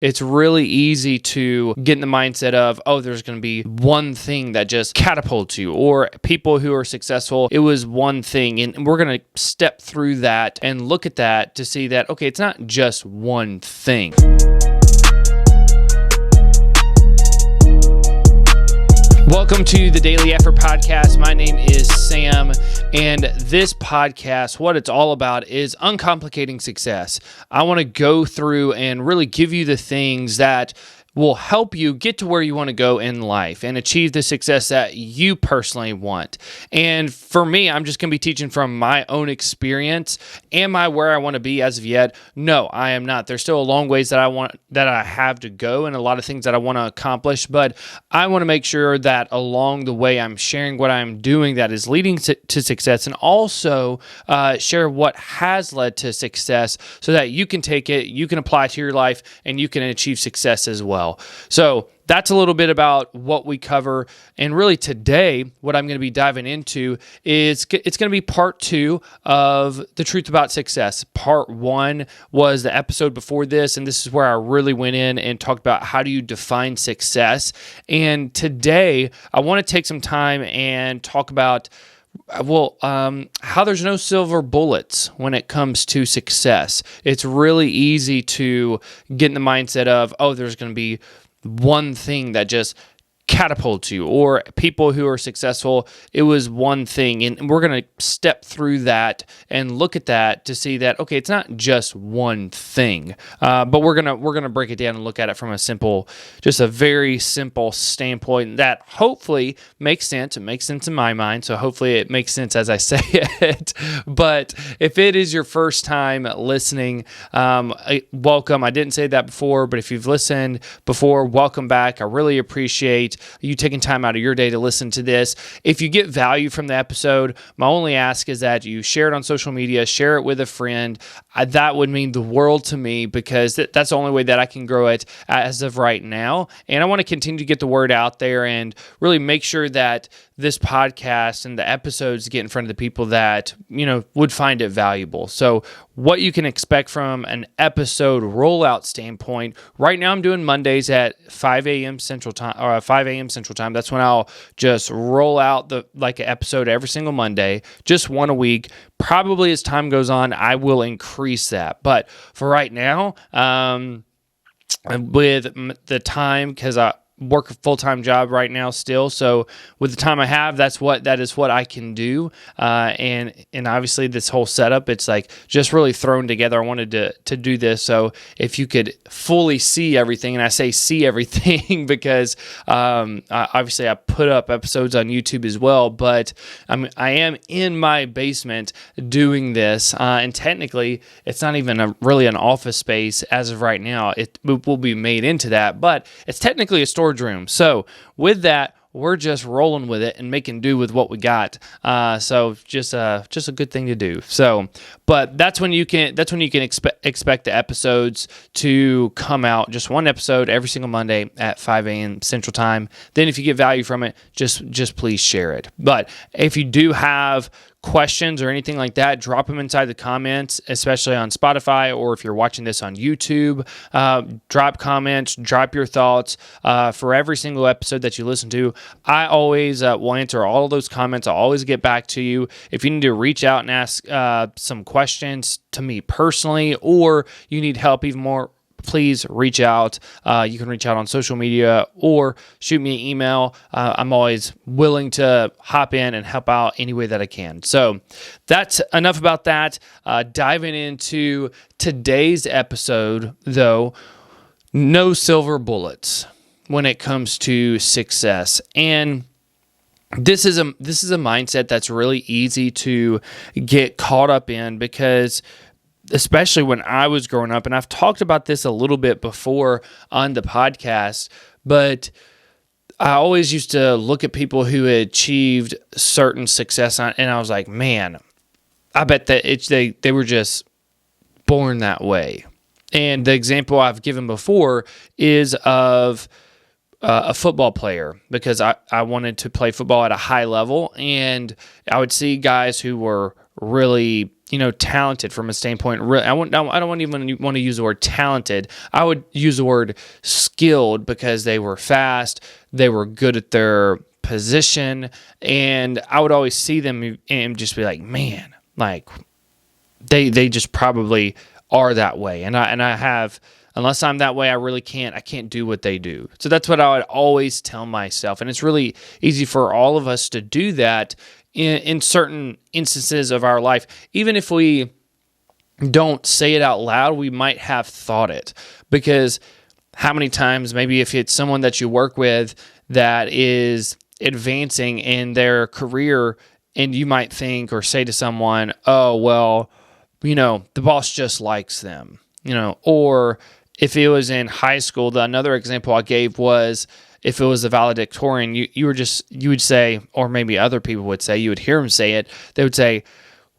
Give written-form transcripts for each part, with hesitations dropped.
It's really easy to get in the mindset of, oh, there's going to be one thing that just catapults you, or people who are successful, it was one thing. And we're going to step through that and look at that to see that, okay, it's not just one thing. Welcome to the Daily Effort Podcast. My name is Sam, and this podcast, what it's all about is uncomplicating success. I want to go through and really give you the things that will help you get to where you want to go in life and achieve the success that you personally want. And for me, I'm just going to be teaching from my own experience. Am I where I want to be as of yet? No, I am not. There's still a long ways that I have to go and a lot of things that I want to accomplish, but I want to make sure that along the way I'm sharing what I'm doing that is leading to success, and also share what has led to success so that you can take it, you can apply it to your life, and you can achieve success as well. So that's a little bit about what we cover. And really today, what I'm going to be diving into is it's going to be part 2 of The Truth About Success. Part 1 was the episode before this, and this is where I really went in and talked about how do you define success. And today, I want to take some time and talk about how there's no silver bullets when it comes to success. It's really easy to get in the mindset of, oh, there's going to be one thing that just catapults you, or people who are successful, it was one thing. And we're going to step through that and look at that to see that, okay, it's not just one thing, but we're going to break it down and look at it from just a very simple standpoint that hopefully makes sense. It makes sense in my mind, so hopefully it makes sense as I say it. But if it is your first time listening, welcome. I didn't say that before, but if you've listened before, welcome back. I really appreciate you taking time out of your day to listen to this. If you get value from the episode, my only ask is that you share it on social media, share it with a friend. That would mean the world to me, because that's the only way that I can grow it as of right now. And I want to continue to get the word out there and really make sure that this podcast and the episodes get in front of the people that, would find it valuable. So what you can expect from an episode rollout standpoint, right now I'm doing Mondays at 5 a.m. Central Time, or 5 a.m. Central Time. That's when I'll just roll out an episode every single Monday, just one a week. Probably as time goes on, I will increase that. But for right now, with the time, because I work a full-time job right now still, so with the time I have, that is what I can do, and obviously this whole setup, it's just really thrown together. I wanted to do this, so if you could fully see everything, and I say see everything because obviously I put up episodes on YouTube as well, but I am in my basement doing this, and technically it's not even really an office space as of right now. It will be made into that, but it's technically a storage room. So with that, we're just rolling with it and making do with what we got. So just a good thing to do. So, but that's when you can expect the episodes to come out. Just one episode every single Monday at 5 a.m. Central Time. Then if you get value from it, just please share it. But if you do have questions or anything like that, drop them inside the comments, especially on Spotify, or if you're watching this on YouTube, drop comments, drop your thoughts for every single episode that you listen to. I always will answer all of those comments. I'll always get back to you. If you need to reach out and ask some questions to me personally, or you need help even more, please reach out. You can reach out on social media or shoot me an email. I'm always willing to hop in and help out any way that I can. So that's enough about that. Diving into today's episode, though, no silver bullets when it comes to success. And this is a mindset that's really easy to get caught up in, because especially when I was growing up, and I've talked about this a little bit before on the podcast, but I always used to look at people who had achieved certain success, and I was like, man, I bet that they were just born that way. And the example I've given before is of a football player, because I wanted to play football at a high level, and I would see guys who were really talented from a standpoint. I don't even want to use the word talented. I would use the word skilled because they were fast, they were good at their position, and I would always see them and just be like, man, like they just probably are that way. And I have, unless I'm that way, I can't do what they do. So that's what I would always tell myself. And it's really easy for all of us to do that in certain instances of our life. Even if we don't say it out loud, we might have thought it. Because how many times, maybe if it's someone that you work with that is advancing in their career, and you might think or say to someone, oh, well, the boss just likes them, or if it was in high school, another example I gave was, if it was a valedictorian, you would say, or maybe other people would say, you would hear them say it, they would say,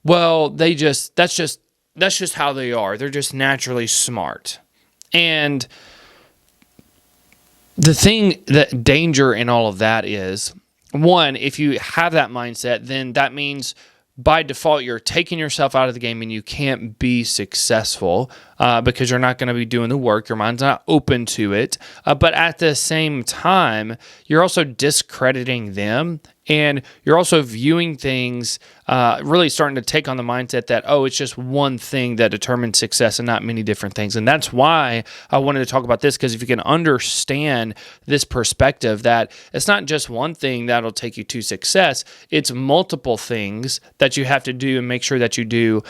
well, that's just how they are. They're just naturally smart. And the danger in all of that is, one, if you have that mindset, then that means by default, you're taking yourself out of the game and you can't be successful because you're not going to be doing the work. Your mind's not open to it. But at the same time, you're also discrediting them, and you're also viewing things, really starting to take on the mindset that, oh, it's just one thing that determines success and not many different things. And that's why I wanted to talk about this, because if you can understand this perspective that it's not just one thing that'll take you to success, it's multiple things that you have to do and make sure that you do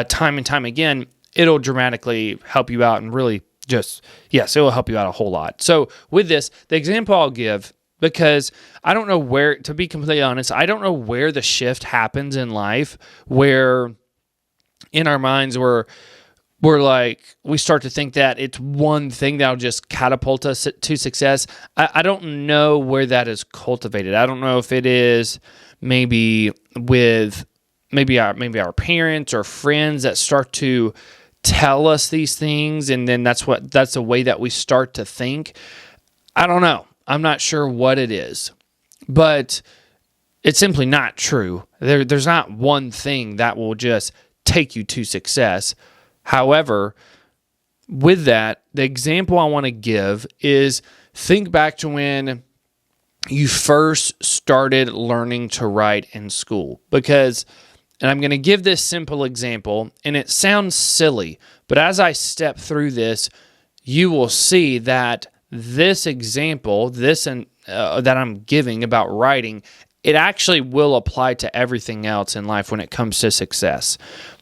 time and time again, it'll dramatically help you out and really it will help you out a whole lot. So with this, the example I'll give, because I don't know where, to be completely honest, I don't know where the shift happens in life where in our minds we're like, we start to think that it's one thing that'll just catapult us to success. I don't know where that is cultivated. I don't know if it is maybe with our parents or friends that start to tell us these things, and then that's the way that we start to think. I don't know. I'm not sure what it is, but it's simply not true. There's not one thing that will just take you to success. However, with that, the example I want to give is, think back to when you first started learning to write in school. And I'm going to give this simple example, and it sounds silly, but as I step through this, you will see that this example, that I'm giving about writing, it actually will apply to everything else in life when it comes to success.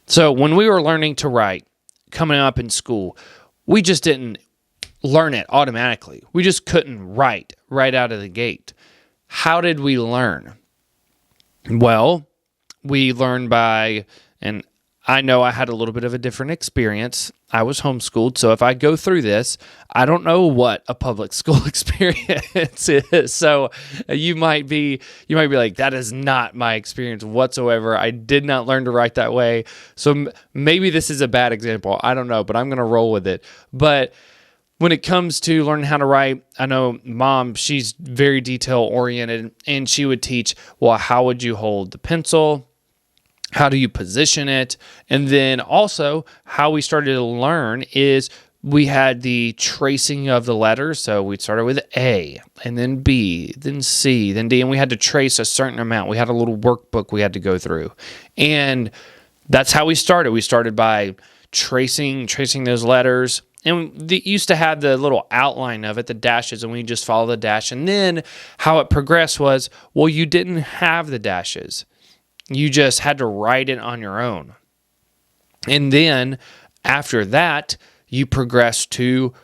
So when we were learning to write, coming up in school, we just didn't learn it automatically. We just couldn't write right out of the gate. How did we learn? Well, we learned and I know I had a little bit of a different experience. I was homeschooled, so if I go through this, I don't know what a public school experience is. So you might be like, that is not my experience whatsoever. I did not learn to write that way. So maybe this is a bad example. I don't know, but I'm going to roll with it. But when it comes to learning how to write, I know Mom, she's very detail-oriented, and she would teach, well, how would you hold the pencil? How do you position it? And then also, how we started to learn is we had the tracing of the letters. So we started with A, and then B, then C, then D, and we had to trace a certain amount. We had a little workbook we had to go through. And that's how we started. We started by tracing those letters. And they used to have the little outline of it, the dashes, and we just follow the dash. And then how it progressed was, well, you didn't have the dashes. You just had to write it on your own. And then after that, you progress to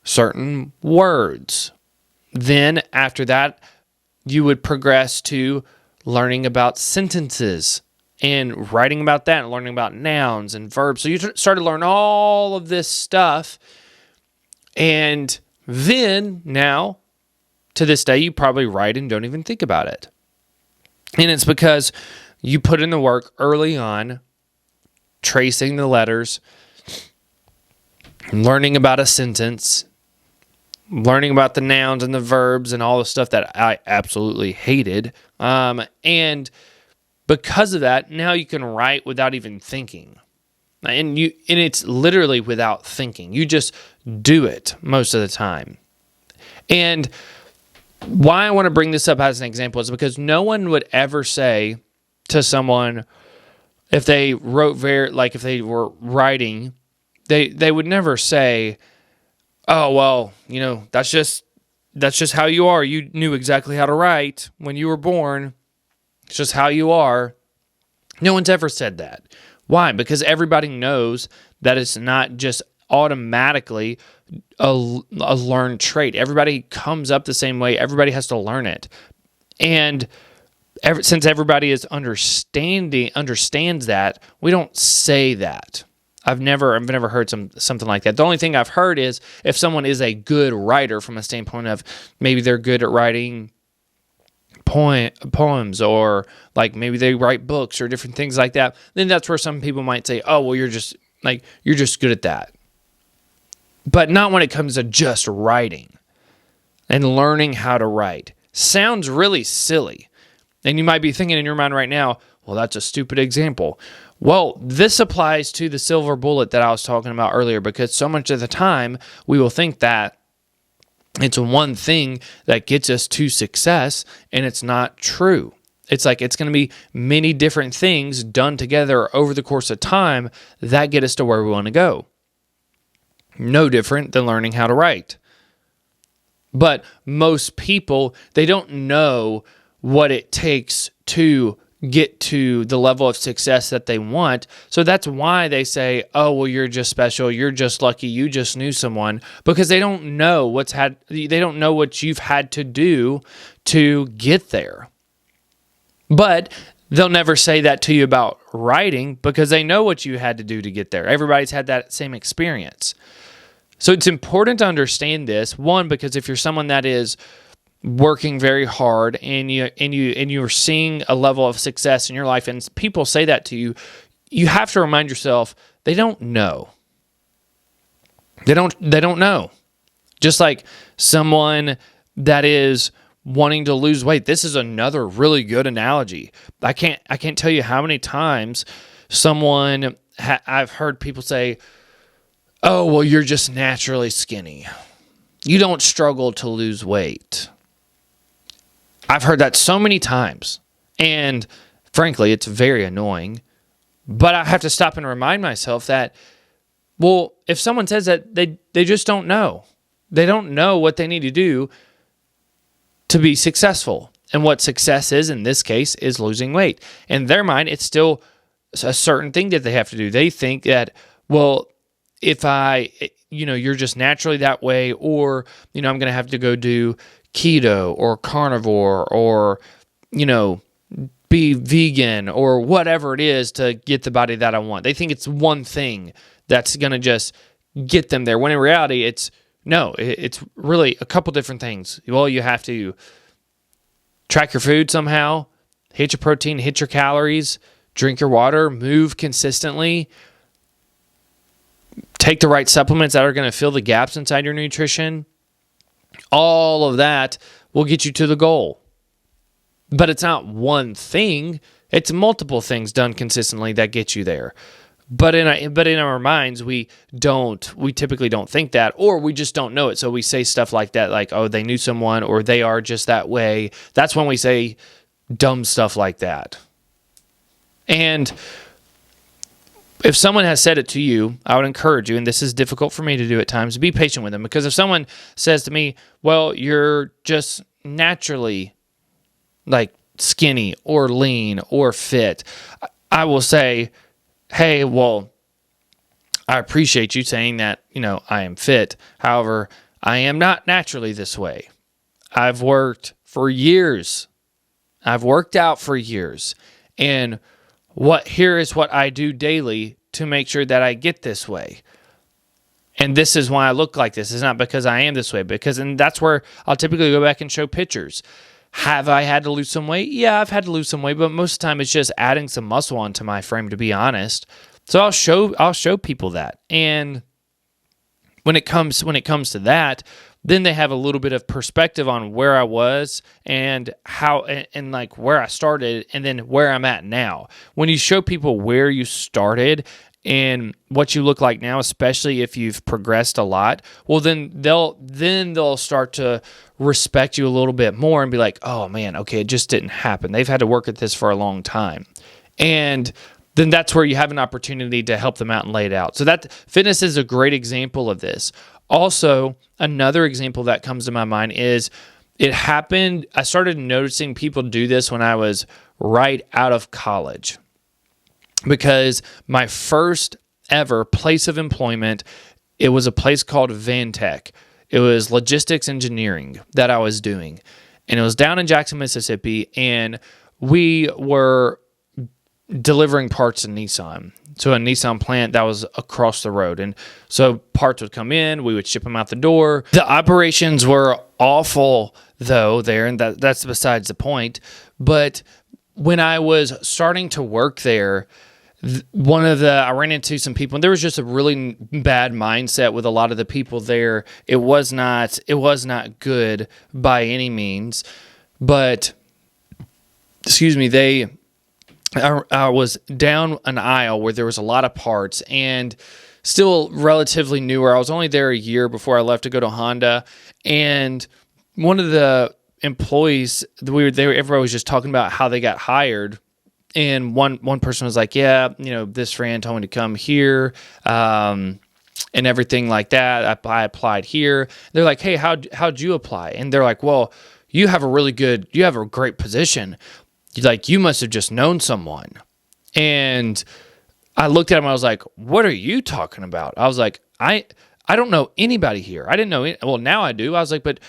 certain words. Then after that, you would progress to learning about sentences and writing about that and learning about nouns and verbs. So you started to learn all of this stuff. And then now, to this day, you probably write and don't even think about it. And it's because you put in the work early on, tracing the letters, learning about a sentence, learning about the nouns and the verbs and all the stuff that I absolutely hated. And because of that, now you can write without even thinking. And it's literally without thinking. You just do it most of the time. And why I want to bring this up as an example is because no one would ever say to someone, if they wrote if they were writing, they would never say, oh, well, that's just how you are. You knew exactly how to write when you were born. It's just how you are. No one's ever said that. Why? Because everybody knows that it's not just automatically a learned trait. Everybody comes up the same way. Everybody has to learn it. And since everybody understands that, we don't say that. I've never heard something like that. The only thing I've heard is if someone is a good writer from a standpoint of maybe they're good at writing poems, or like maybe they write books or different things like that, then that's where some people might say, oh, well, you're just good at that. But not when it comes to just writing and learning how to write. Sounds really silly. And you might be thinking in your mind right now, well, that's a stupid example. Well, this applies to the silver bullet that I was talking about earlier, because so much of the time we will think that it's one thing that gets us to success, and it's not true. It's like it's going to be many different things done together over the course of time that get us to where we want to go. No different than learning how to write. But most people, they don't know what it takes to get to the level of success that they want. So that's why they say, oh, well, you're just special. You're just lucky. You just knew someone, because they don't know they don't know what you've had to do to get there. But they'll never say that to you about writing, because they know what you had to do to get there. Everybody's had that same experience. So it's important to understand this. One, because if you're someone that is working very hard and you're seeing a level of success in your life, and people say that to you, you have to remind yourself they don't know. They don't know. Just like someone that is wanting to lose weight. This is another really good analogy. I can't tell you how many times I've heard people say, oh, well, you're just naturally skinny. You don't struggle to lose weight. I've heard that so many times, and frankly, it's very annoying, but I have to stop and remind myself that, well, if someone says that, they just don't know. They don't know what they need to do to be successful. And what success is, in this case, is losing weight. In their mind, it's still a certain thing that they have to do. They think that, well, if you're just naturally that way, or, I'm going to have to go do keto or carnivore, or, be vegan, or whatever it is to get the body that I want. They think it's one thing that's going to just get them there, when in reality, it's really a couple different things. Well, you have to track your food somehow, hit your protein, hit your calories, drink your water, move consistently, take the right supplements that are going to fill the gaps inside your nutrition. All of that will get you to the goal. But it's not one thing. It's multiple things done consistently that get you there. But in our minds, we typically don't think that, or we just don't know it. So we say stuff like that, like, oh, they knew someone, or they are just that way. That's when we say dumb stuff like that. And if someone has said it to you, I would encourage you, and this is difficult for me to do at times, be patient with them. Because if someone says to me, well, you're just naturally like skinny or lean or fit, I will say, hey, well, I appreciate you saying that, I am fit. However, I am not naturally this way. I've worked for years. I've worked out for years. And here is what I do daily to make sure that I get this way. And this is why I look like this. It's not because I am this way, and that's where I'll typically go back and show pictures. Have I had to lose some weight? Yeah, I've had to lose some weight, but most of the time it's just adding some muscle onto my frame, to be honest. So I'll show people that. And when it comes to that, then they have a little bit of perspective on where I was and how, and like where I started, and then where I'm at now. When you show people where you started and what you look like now, especially if you've progressed a lot, well, then they'll start to respect you a little bit more and be like, oh man, okay, it just didn't happen. They've had to work at this for a long time. And then that's where you have an opportunity to help them out and lay it out. So that fitness is a great example of this. Also, another example that comes to my mind is it happened. I started noticing people do this when I was right out of college, because my first ever place of employment, it was a place called Vantech. It was logistics engineering that I was doing, and it was down in Jackson, Mississippi, and we were delivering parts in Nissan. So a Nissan plant that was across the road. And so parts would come in, we would ship them out the door. The operations were awful though there, and that's besides the point. But when I was starting to work there, I ran into some people, and there was just a really bad mindset with a lot of the people there. It was not good by any means, but I was down an aisle where there was a lot of parts, and still relatively newer. I was only there a year before I left to go to Honda, and one of the employees, everybody was just talking about how they got hired, and one person was like, yeah, this friend told me to come here, and everything like that. I applied here. They're like, hey, how'd you apply? And they're like, well, you have a great position. Like, you must have just known someone. And I looked at him, I was like, what are you talking about? I was like, I don't know anybody here. I didn't know, well, now I do. I was like, but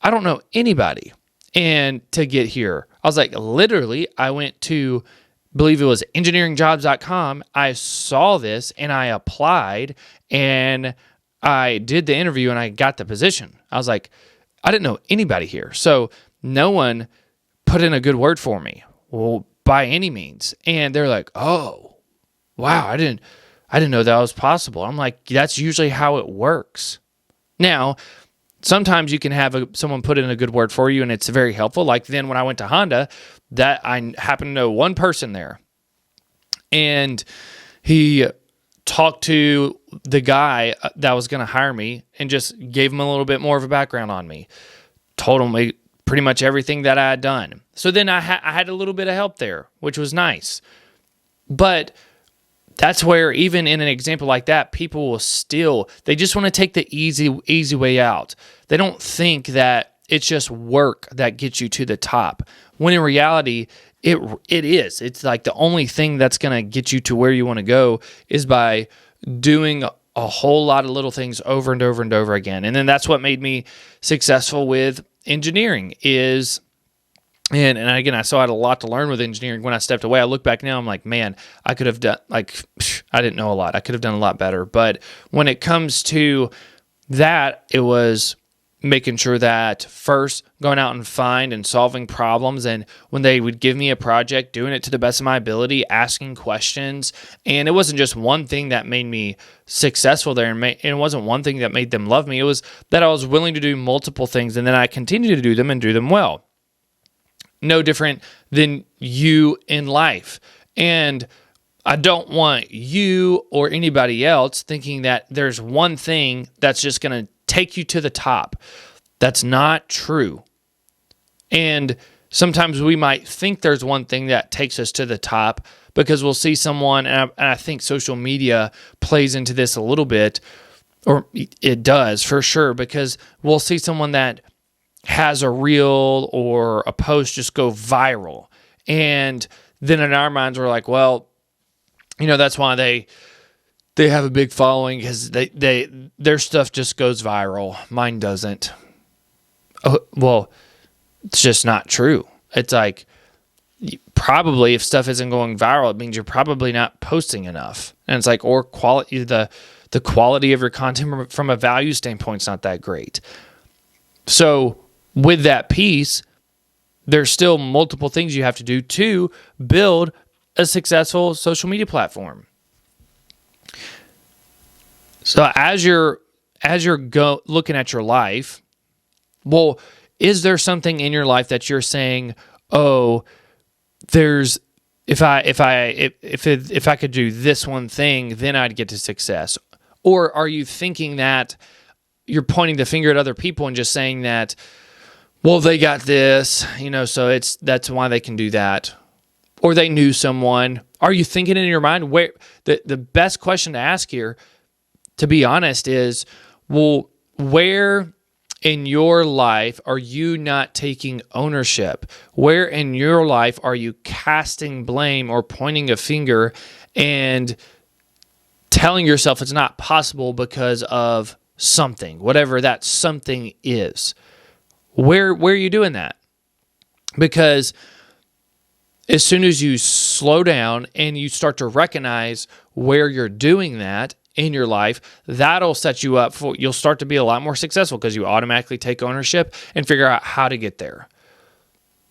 I don't know anybody. And to get here, I was like, literally, I went to, I believe it was engineeringjobs.com. I saw this and I applied and I did the interview and I got the position. I was like, I didn't know anybody here. So no one put in a good word for me, well, by any means. And they're like, oh, wow, I didn't know that was possible. I'm like, that's usually how it works. Now, sometimes you can have someone put in a good word for you, and it's very helpful. Like then when I went to Honda, that I happened to know one person there, and he talked to the guy that was going to hire me and just gave him a little bit more of a background on me, told him pretty much everything that I had done. So then I had a little bit of help there, which was nice. But that's where, even in an example like that, people will they just want to take the easy way out. They don't think that it's just work that gets you to the top, when in reality, it is. It's like the only thing that's going to get you to where you want to go is by doing a whole lot of little things over and over and over again. And then that's what made me successful with engineering is, and again, I still had a lot to learn with engineering when I stepped away. I look back now, I'm like, man, I could have done, I didn't know a lot. I could have done a lot better. But when it comes to that, it was making sure that first going out and find and solving problems. And when they would give me a project, doing it to the best of my ability, asking questions. And it wasn't just one thing that made me successful there. And it wasn't one thing that made them love me. It was that I was willing to do multiple things, and then I continued to do them and do them well. No different than you in life. And I don't want you or anybody else thinking that there's one thing that's just going to take you to the top. That's not true. And sometimes we might think there's one thing that takes us to the top because we'll see someone, and I think social media plays into this a little bit, or it does for sure, because we'll see someone that has a reel or a post just go viral. And then in our minds, we're like, well, that's why they have a big following, because their stuff just goes viral. Mine doesn't. Oh, well, it's just not true. It's like, probably if stuff isn't going viral, it means you're probably not posting enough. And it's like, or quality, the quality of your content from a value standpoint is not that great. So with that piece, there's still multiple things you have to do to build a successful social media platform. So as you're looking at your life, well, is there something in your life that you're saying, oh, there's if I could do this one thing, then I'd get to success? Or are you thinking that you're pointing the finger at other people and just saying that, well, they got this, so that's why they can do that, or they knew someone? Are you thinking in your mind where the best question to ask here, to be honest, is, well, where in your life are you not taking ownership? Where in your life are you casting blame or pointing a finger and telling yourself it's not possible because of something, whatever that something is? Where are you doing that? Because as soon as you slow down and you start to recognize where you're doing that in your life, that'll set you up for, you'll start to be a lot more successful because you automatically take ownership and figure out how to get there.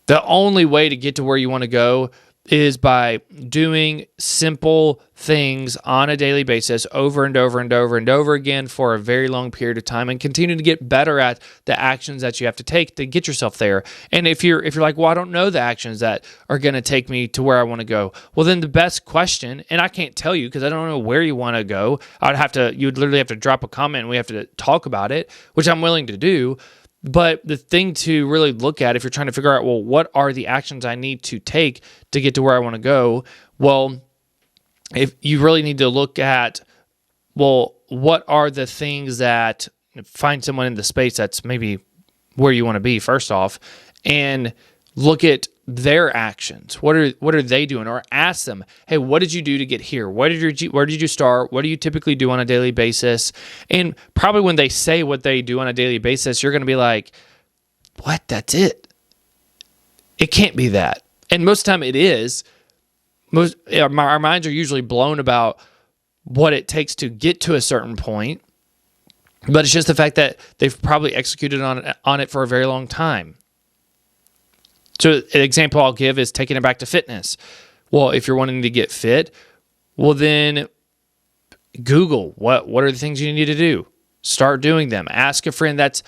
The only way to get to where you want to go is by doing simple things on a daily basis over and over and over and over again for a very long period of time, and continue to get better at the actions that you have to take to get yourself there. And if you're like, well, I don't know the actions that are going to take me to where I want to go, well, then the best question, and I can't tell you because I don't know where you want to go. You would literally have to drop a comment and we have to talk about it, which I'm willing to do. But the thing to really look at, if you're trying to figure out, well, what are the actions I need to take to get to where I want to go? Well, if you really need to look at, well, what are the things that, find someone in the space that's maybe where you want to be first off, and look at their actions. What are they doing? Or ask them, hey, what did you do to get here? Where did you start? What do you typically do on a daily basis? And probably when they say what they do on a daily basis, you're going to be like, what? That's it? It can't be that. And most of the time it is. Our minds are usually blown about what it takes to get to a certain point, but it's just the fact that they've probably executed on it for a very long time. So an example I'll give is taking it back to fitness. Well, if you're wanting to get fit, well then Google what are the things you need to do. Start doing them. Ask a friend that's,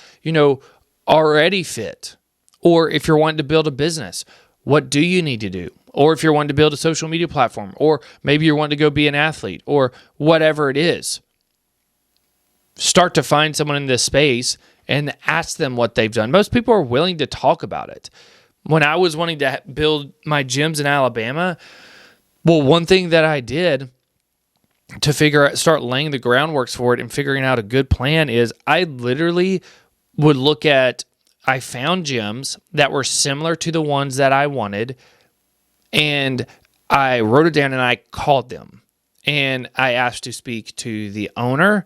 already fit. Or if you're wanting to build a business, what do you need to do? Or if you're wanting to build a social media platform, or maybe you're wanting to go be an athlete, or whatever it is. Start to find someone in this space and ask them what they've done. Most people are willing to talk about it. When I was wanting to build my gyms in Alabama, well, one thing that I did to start laying the groundworks for it and figuring out a good plan is I literally would I found gyms that were similar to the ones that I wanted, and I wrote it down and I called them. And I asked to speak to the owner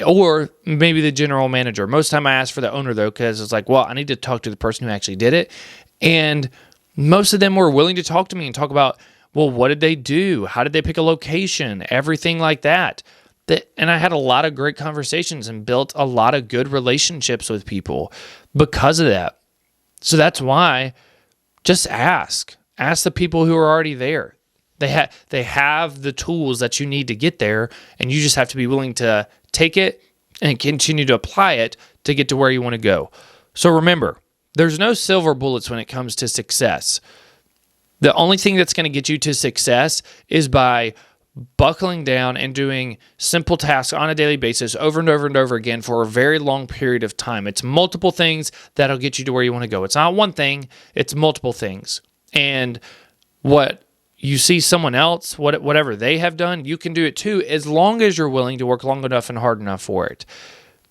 or maybe the general manager. Most of the time I asked for the owner, though, because it's like, well, I need to talk to the person who actually did it. And most of them were willing to talk to me and talk about, well, what did they do? How did they pick a location? Everything like that. And I had a lot of great conversations and built a lot of good relationships with people because of that. So that's why just ask. Ask the people who are already there. They have the tools that you need to get there, and you just have to be willing to take it and continue to apply it to get to where you want to go. So remember, there's no silver bullets when it comes to success. The only thing that's going to get you to success is by buckling down and doing simple tasks on a daily basis over and over and over again for a very long period of time. It's multiple things that'll get you to where you want to go. It's not one thing, it's multiple things. And what you see someone else, whatever they have done, you can do it too, as long as you're willing to work long enough and hard enough for it.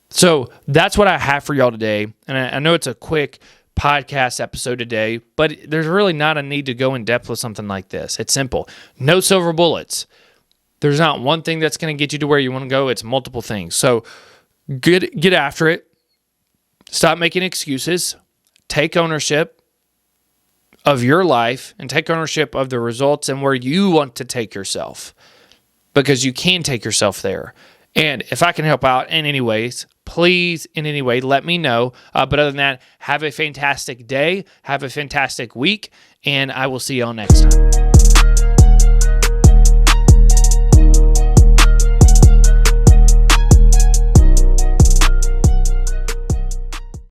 So that's what I have for y'all today. And I know it's a quick podcast episode today, but there's really not a need to go in depth with something like this. It's simple. No silver bullets. There's not one thing that's going to get you to where you want to go. It's multiple things. So get after it. Stop making excuses. Take ownership of your life and take ownership of the results and where you want to take yourself, because you can take yourself there. And if I can help out in any ways, please, in any way, let me know. But other than that, have a fantastic day. Have a fantastic week. And I will see y'all next time.